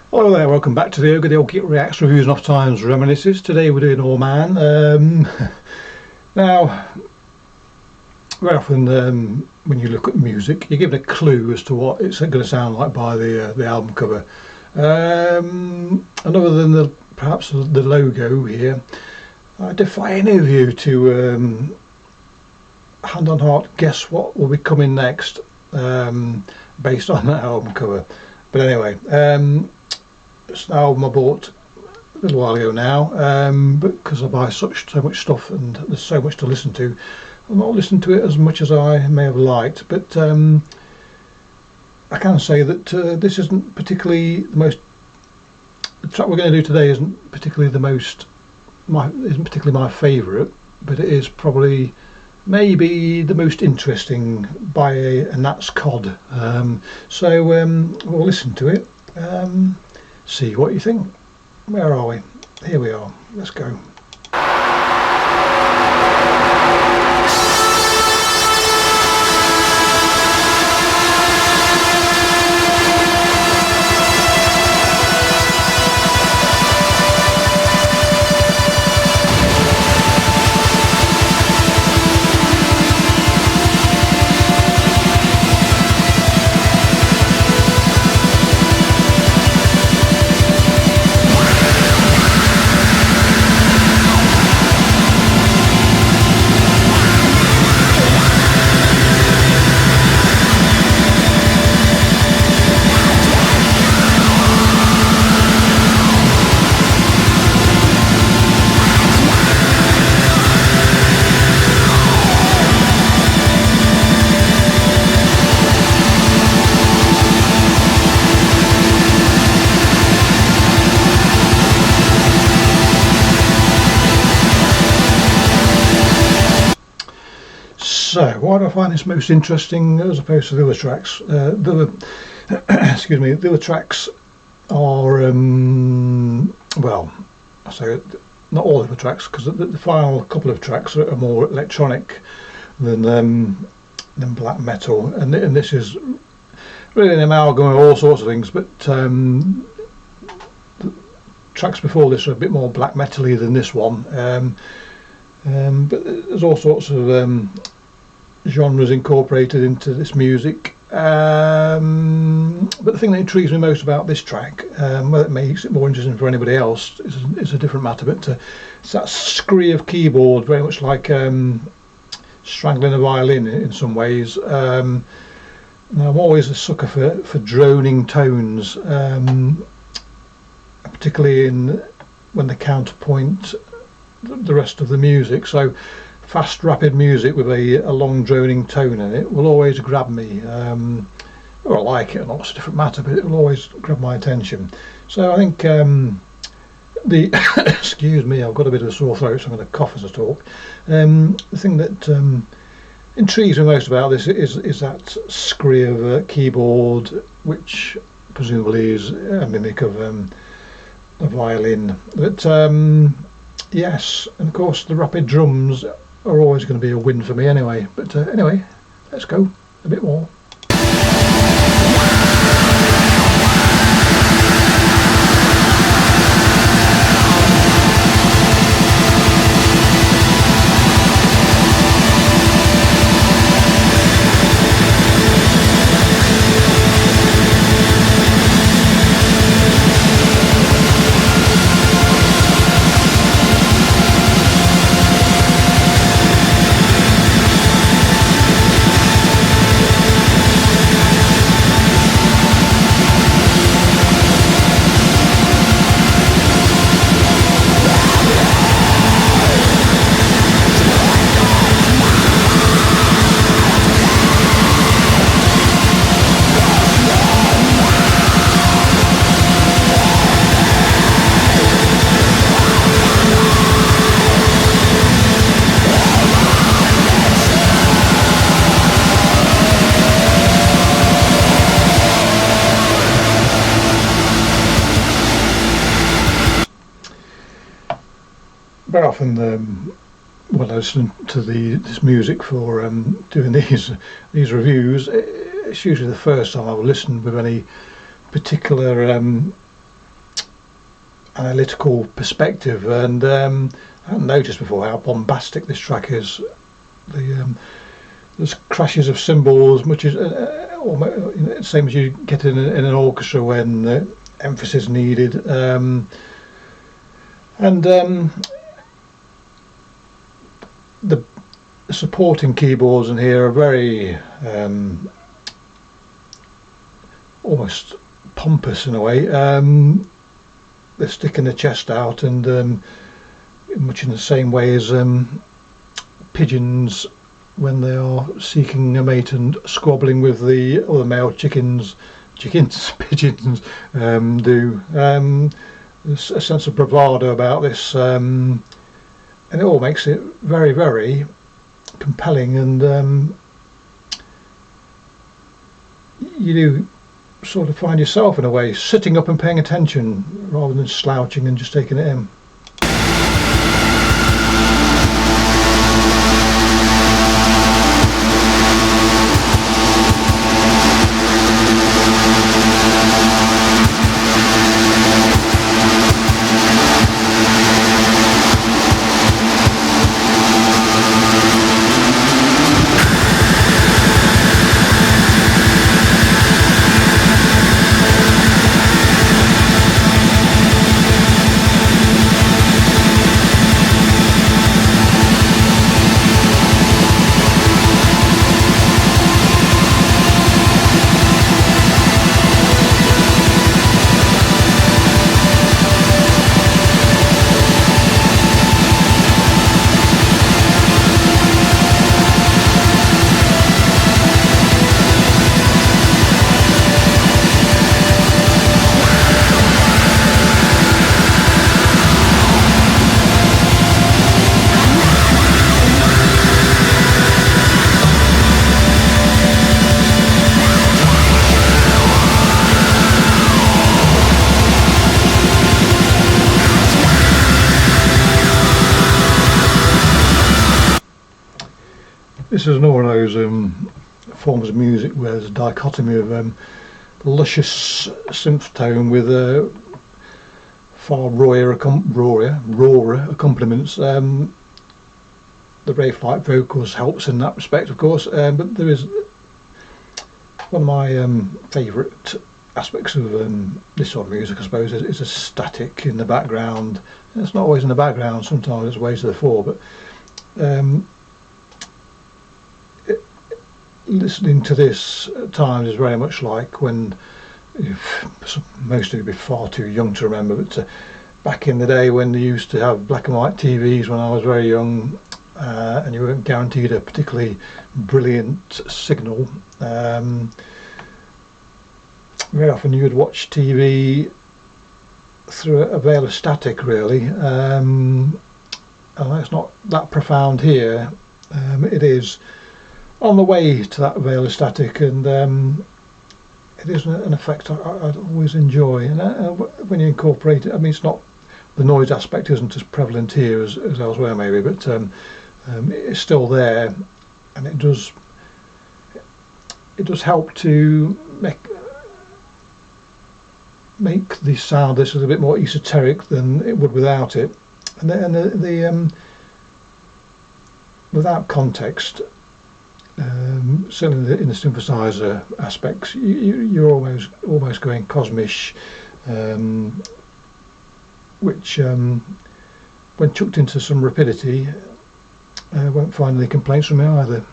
Hello there, welcome back to the Ogre, the old Kit Reacts, Reviews and Off Times Reminiscences. Today we're doing Orman. Now, very often when you look at music, you're given a clue as to what it's going to sound like by the album cover. And other than perhaps the logo here, I defy any of you to hand on heart guess what will be coming next based on that album cover. But anyway, it's an album I bought a little while ago now, because I buy so much stuff and there's so much to listen to. I've not listened to it as much as I may have liked, but I can say that this isn't particularly the most. The track we're going to do today isn't particularly my favourite, but it is probably maybe the most interesting by a Nat's Cod. So we'll listen to it. See what you think. Where are we? Here we are. Let's go. So, why do I find this most interesting as opposed to the other tracks? Excuse me, the other tracks are, well, I say not all of the tracks, because the final couple of tracks are more electronic than black metal, and this is really an amalgam of all sorts of things. But the tracks before this are a bit more black metal-y than this one. But there's all sorts of genres incorporated into this music, but the thing that intrigues me most about this track, whether it makes it more interesting for anybody else is a different matter, but it's that scree of keyboard, very much like strangling a violin in some ways. Now I'm always a sucker for droning tones, particularly when they counterpoint the rest of the music. So fast, rapid music with a long droning tone in it will always grab me. Or I like it or not, it's a different matter, but it will always grab my attention. So I think excuse me, I've got a bit of a sore throat, so I'm going to cough as I talk. The thing that intrigues me most about this is that scree of keyboard, which presumably is a mimic of a violin. But yes, and of course the rapid drums are always going to be a win for me anyway. But anyway, let's go a bit more. Very often when I listen to this music for doing these reviews, it's usually the first time I will listen with any particular analytical perspective, and I hadn't noticed before how bombastic this track is. There's crashes of cymbals, much as almost, same as you get in an orchestra when emphasis is needed, and the supporting keyboards in here are very almost pompous in a way. They're sticking the chest out, and much in the same way as pigeons when they are seeking a mate and squabbling with the other male pigeons do. There's a sense of bravado about this, and it all makes it very, very compelling, and you do sort of find yourself in a way sitting up and paying attention rather than slouching and just taking it in. This is another one of those forms of music where there's a dichotomy of luscious synth tone with far rawer accompaniments. The Wraith-like vocals helps in that respect, of course, but there is one of my favourite aspects of this sort of music, I suppose, is a static in the background. It's not always in the background, sometimes it's way to the fore, but listening to this at times is very much like when, most of you be far too young to remember, but back in the day when they used to have black and white TVs when I was very young, and you weren't guaranteed a particularly brilliant signal. Very often you would watch TV through a veil of static, really, and that's not that profound here. It is on the way to that veil of static, and it is an effect I'd always enjoy. And when you incorporate it, I mean, it's not, the noise aspect isn't as prevalent here as elsewhere maybe, but it's still there, and it does help to make the sound this a little bit more esoteric than it would without it. And the without context, certainly in the synthesizer aspects, you're almost going cosmish, which when chucked into some rapidity won't find any complaints from me either.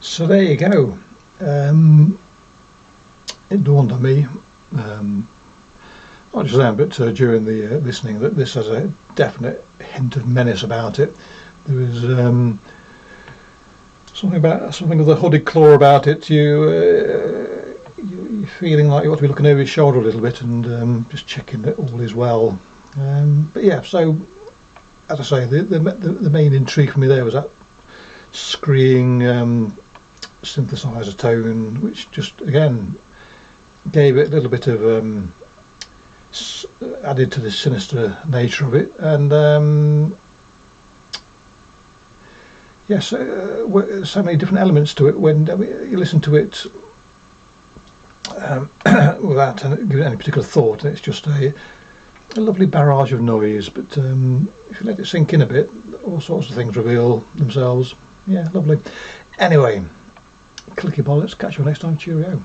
So there you go. it dawned on me, not just then, but during the listening, that this has a definite hint of menace about it. There was something of the hooded claw about it. You're feeling like you ought to be looking over your shoulder a little bit and just checking that all is well. But yeah, so as I say, the main intrigue for me there was that screeing synthesizer tone, which just again gave it a little bit of added to the sinister nature of it. And yes, so many different elements to it when you listen to it without giving any particular thought, and it's just a lovely barrage of noise. But if you let it sink in a bit, all sorts of things reveal themselves. Yeah, lovely. Anyway, clicky bollocks, catch you next time. Cheerio.